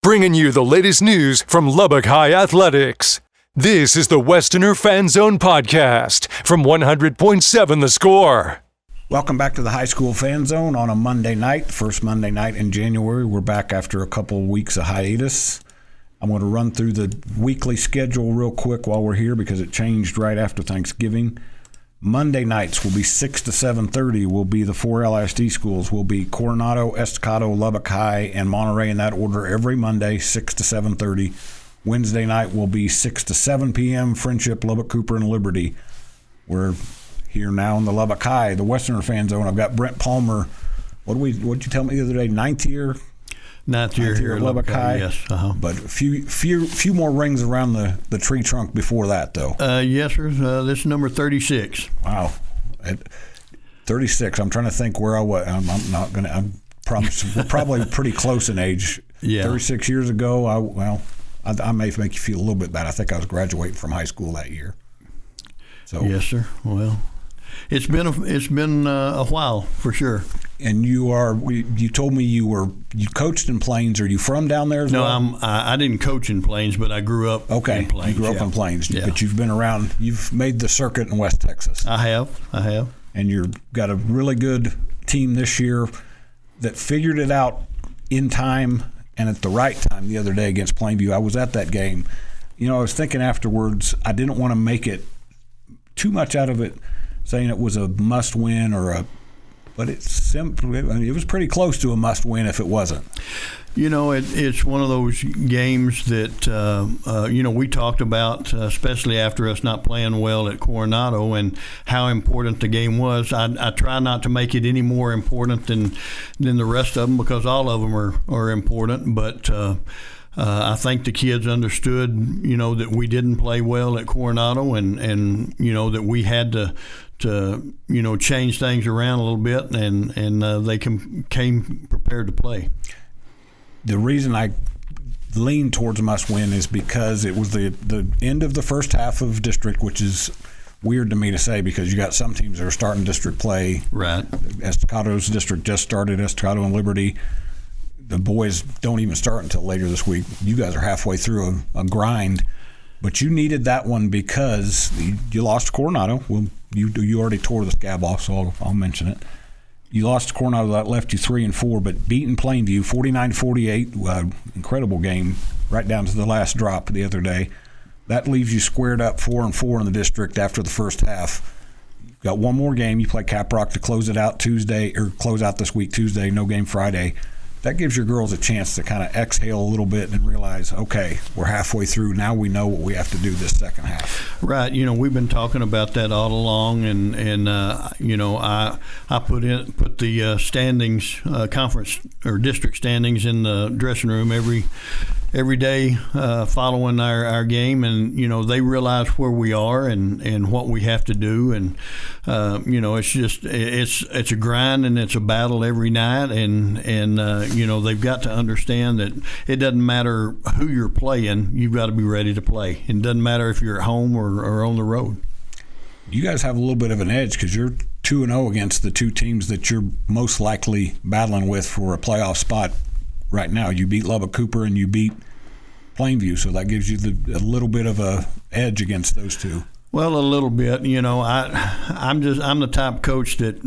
bringing you the latest news from Lubbock High Athletics. This is the Westerner Fan Zone podcast from 100.7 The Score. Welcome back to the High School Fan Zone on a Monday night, first Monday night in January. We're back after a couple of weeks of hiatus. I'm going to run through the weekly schedule real quick while we're here because it changed right after Thanksgiving. Monday nights will be 6 to 7:30 will be the 4 LISD schools. Will be Coronado, Estacado, Lubbock High, and Monterey in that order every Monday, 6 to 7:30. Wednesday night will be 6 to 7 p.m., Friendship, Lubbock, Cooper, and Liberty. We're here now in the Lubbock High, the Westerner Fan Zone. I've got Brent Palmer. What'd you tell me the other day? Ninth year here at Lubbock High. Yes. But a few more rings around the tree trunk before that, though. Yes, sir. This is number 36. Wow. At 36. I'm trying to think where I was. I'm not going to. We're probably pretty close in age. Yeah. 36 years ago, I may make you feel a little bit bad. I think I was graduating from high school that year. So. Yes, sir. Well, it's been a while for sure. And you told me you coached in Plains. Are you from down there as well? No, I didn't coach in Plains, but I grew up in Plains. You grew up in Plains, yeah. But you've been around. You've made the circuit in West Texas. I have. And you've got a really good team this year that figured it out in time and at the right time the other day against Plainview. I was at that game. I was thinking afterwards, I didn't want to make it too much out of it, saying it was a must-win but it was pretty close to a must-win if it wasn't. It's one of those games that, we talked about, especially after us not playing well at Coronado and how important the game was. I try not to make it any more important than the rest of them because all of them are important. But I think the kids understood, that we didn't play well at Coronado and that we had to change things around a little bit, and they came prepared to play. The reason I lean towards must-win is because it was the end of the first half of district, which is weird to me to say because you got some teams that are starting district play. Right. Estacado's district just started, Estacado and Liberty. The boys don't even start until later this week. You guys are halfway through a grind. But you needed that one because you lost to Coronado. Well, you already tore the scab off, so I'll mention it. You lost to Coronado. That left you 3-4, but beating Plainview 49-48, incredible game, right down to the last drop the other day. That leaves you squared up 4-4 in the district after the first half. You've got one more game. You play Caprock to close it out close out this week Tuesday, no game Friday. That gives your girls a chance to kind of exhale a little bit and realize, okay, we're halfway through. Now we know what we have to do this second half. Right. We've been talking about that all along, and I put the standings, conference or district standings in the dressing room every day following our game, and they realize where we are and what we have to do, and it's just it's a grind and it's a battle every night, and they've got to understand that it doesn't matter who you're playing, you've got to be ready to play. It doesn't matter if you're at home or on the road. You guys have a little bit of an edge because you're 2-0 against the two teams that you're most likely battling with for a playoff spot right now. You beat Lubbock Cooper and you beat Plainview, so that gives you a little bit of a edge against those two. Well, a little bit. I'm the type of coach that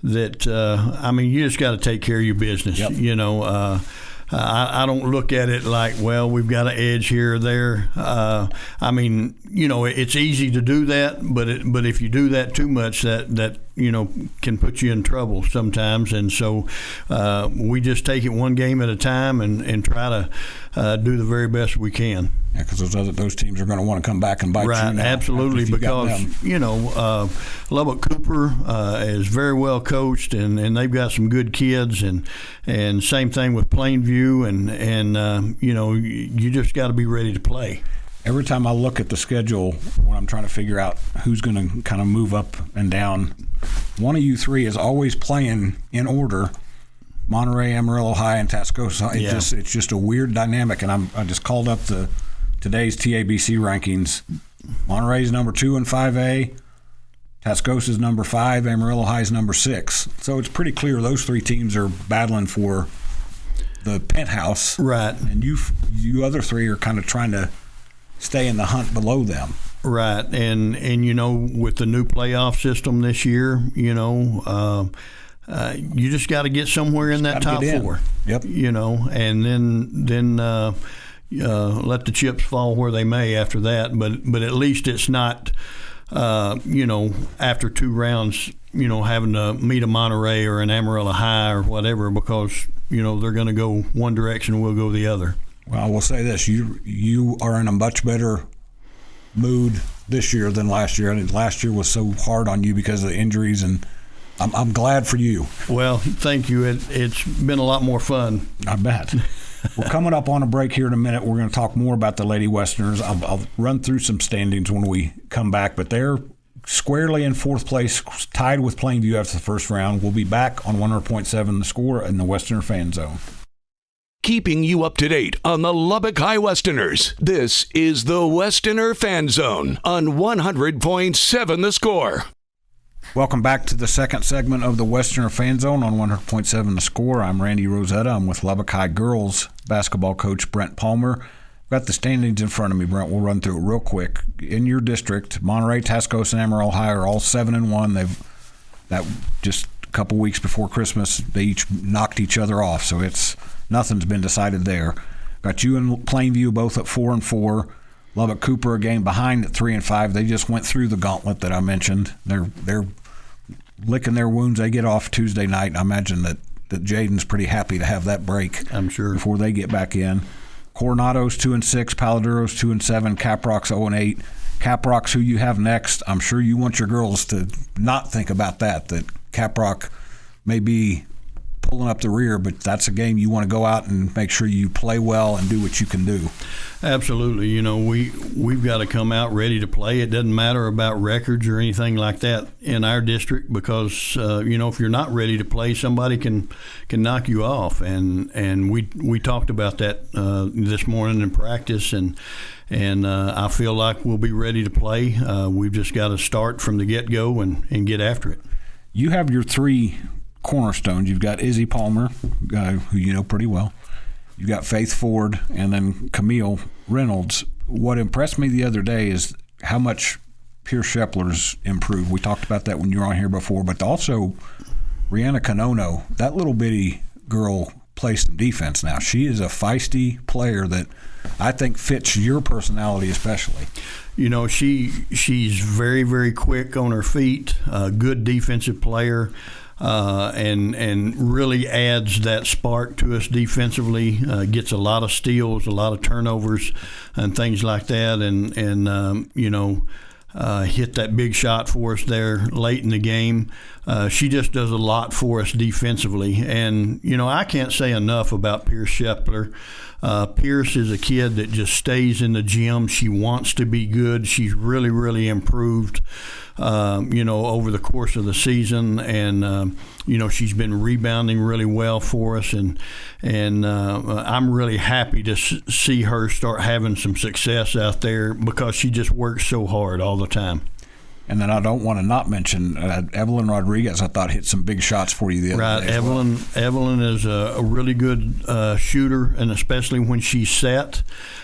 you just got to take care of your business. Yep. I don't look at it like, well, we've got an edge here or there. It's easy to do that, but if you do that too much, that can put you in trouble sometimes. And so we just take it one game at a time and try to do the very best we can. Yeah, because those teams are going to want to come back and bite you. Right, absolutely, because Lubbock Cooper is very well coached, and they've got some good kids, and same thing with Plainview, and you just got to be ready to play. Every time I look at the schedule when I'm trying to figure out who's going to kind of move up and down, one of you three is always playing in order. Monterey, Amarillo High, and Tascosa. It's just a weird dynamic, and I just called up today's TABC rankings. Monterey's number 2 in 5A. Tascosa's number 5. Amarillo High's number 6. So it's pretty clear those three teams are battling for the penthouse. Right. And you other three are kind of trying to stay in the hunt below them. Right. And with the new playoff system this year, you just got to get somewhere in that top four. Yep. And then let the chips fall where they may after that. But at least it's not, after 2 rounds, having to meet a Monterey or an Amarillo High or whatever, because, they're going to go one direction and we'll go the other. Well, I will say this. You are in a much better mood this year than last year. And last year was so hard on you because of the injuries, and I'm glad for you. Well, thank you. It's been a lot more fun. I bet. We're coming up on a break here in a minute. We're going to talk more about the Lady Westerners. I'll run through some standings when we come back, but they're squarely in 4th place, tied with Plainview after the first round. We'll be back on 100.7 The Score in the Westerner Fan Zone. Keeping you up to date on the Lubbock High Westerners. This is the Westerner Fan Zone on 100.7 The Score. Welcome back to the second segment of the Westerner Fan Zone on 100.7 The Score. I'm Randy Rosetta. I'm with Lubbock High girls basketball coach Brent Palmer. I've got the standings in front of me, Brent. We'll run through it real quick. In your district, Monterey, Tascosa, and Amarillo High are all 7-1. That just a couple weeks before Christmas, they each knocked each other off, so nothing's been decided there. Got you and Plainview both at 4-4. Lubbock Cooper a game behind at 3-5. They just went through the gauntlet that I mentioned. They're licking their wounds. They get off Tuesday night, and I imagine that Jaden's pretty happy to have that break. I'm sure. Before they get back in. Coronado's 2-6, Paladuro's 2-7, Caprock's 0-8. Caprock's who you have next. I'm sure you want your girls to not think about that Caprock may be pulling up the rear, but that's a game you want to go out and make sure you play well and do what you can do. Absolutely. We've got to come out ready to play. It doesn't matter about records or anything like that in our district, because if you're not ready to play, somebody can knock you off. And we talked about that this morning in practice, and I feel like we'll be ready to play. We've just got to start from the get-go and get after it. You have your 3 cornerstones. You've got Izzy Palmer, who you know pretty well. You've got Faith Ford, and then Camille Reynolds. What impressed me the other day is how much Pierce Shepler's improved. We talked about that when you were on here before, but also Rihanna Canono, that little bitty girl plays some defense now. She is a feisty player that I think fits your personality especially. She's very, very quick on her feet, a good defensive player. And really adds that spark to us defensively. Gets a lot of steals, a lot of turnovers, and things like that. And hit that big shot for us there late in the game. She just does a lot for us defensively. And I can't say enough about Pierce Shepler. Pierce is a kid that just stays in the gym. She wants to be good. She's really, really improved, over the course of the season. And, she's been rebounding really well for us. And I'm really happy to see her start having some success out there, because she just works so hard all the time. And then I don't want to not mention Evelyn Rodriguez. I thought hit some big shots for you the other day. Right, Evelyn is a really good shooter, and especially when she's set.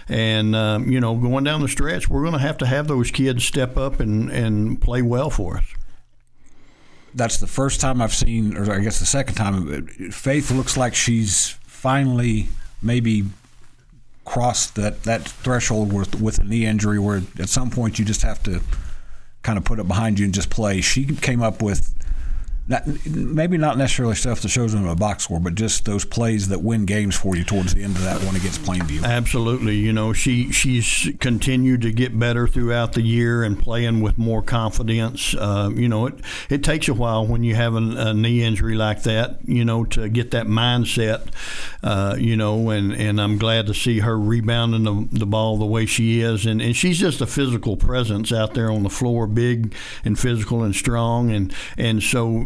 And going down the stretch, we're going to have those kids step up and play well for us. That's the first time I've seen, or I guess the second time, Faith looks like she's finally maybe crossed that threshold with a knee injury, where at some point you just have to kind of put it behind you and just play. She came up with maybe not necessarily stuff that shows them a box score, but just those plays that win games for you towards the end of that one against Plainview. Absolutely. She's continued to get better throughout the year and playing with more confidence. It takes a while when you have a knee injury like that, to get that mindset, and I'm glad to see her rebounding the ball the way she is. And she's just a physical presence out there on the floor, big and physical and strong. And so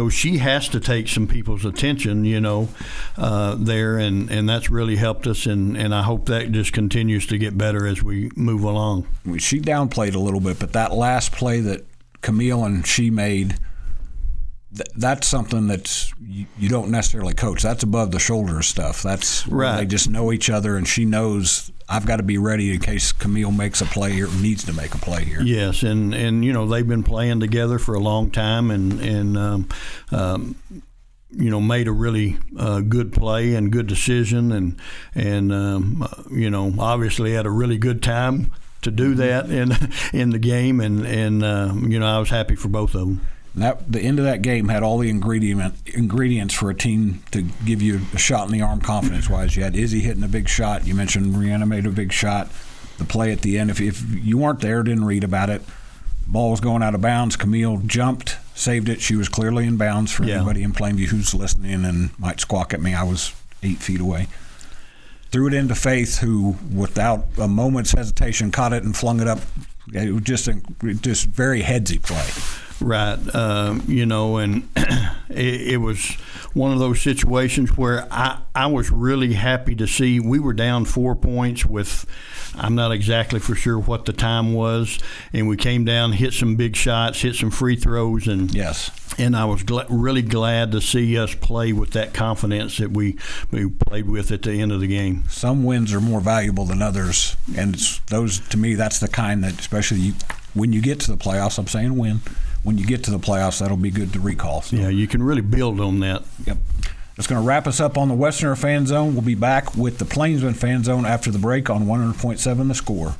she has to take some people's attention, there, and that's really helped us, and I hope that just continues to get better as we move along. She downplayed a little bit, but that last play that Camille and she made that's something that's you don't necessarily coach. That's above the shoulder stuff. That's right. They just know each other, and she knows I've got to be ready in case Camille makes a play here, needs to make a play here. Yes, and they've been playing together for a long time, and made a really good play and good decision, and obviously had a really good time to do that in the game, and I was happy for both of them. The end of that game had all the ingredients for a team to give you a shot in the arm confidence-wise. You had Izzy hitting a big shot. You mentioned Rihanna made a big shot. The play at the end, if you weren't there, didn't read about it, ball was going out of bounds. Camille jumped, saved it. She was clearly in bounds for anybody in Plainview who's listening and might squawk at me. I was 8 feet away. Threw it into Faith, who, without a moment's hesitation, caught it and flung it up. It was just very headsy play. Right. And it was one of those situations where I was really happy to see we were down 4 points with, I'm not exactly for sure what the time was, and we came down, hit some big shots, hit some free throws, and yes. And I was really glad to see us play with that confidence that we played with at the end of the game. Some wins are more valuable than others, and those, to me, that's the kind that, especially when you get to the playoffs, I'm saying when you get to the playoffs, that'll be good to recall. So. Yeah, you can really build on that. Yep. That's going to wrap us up on the Westerner Fan Zone. We'll be back with the Plainsman Fan Zone after the break on 100.7 The Score.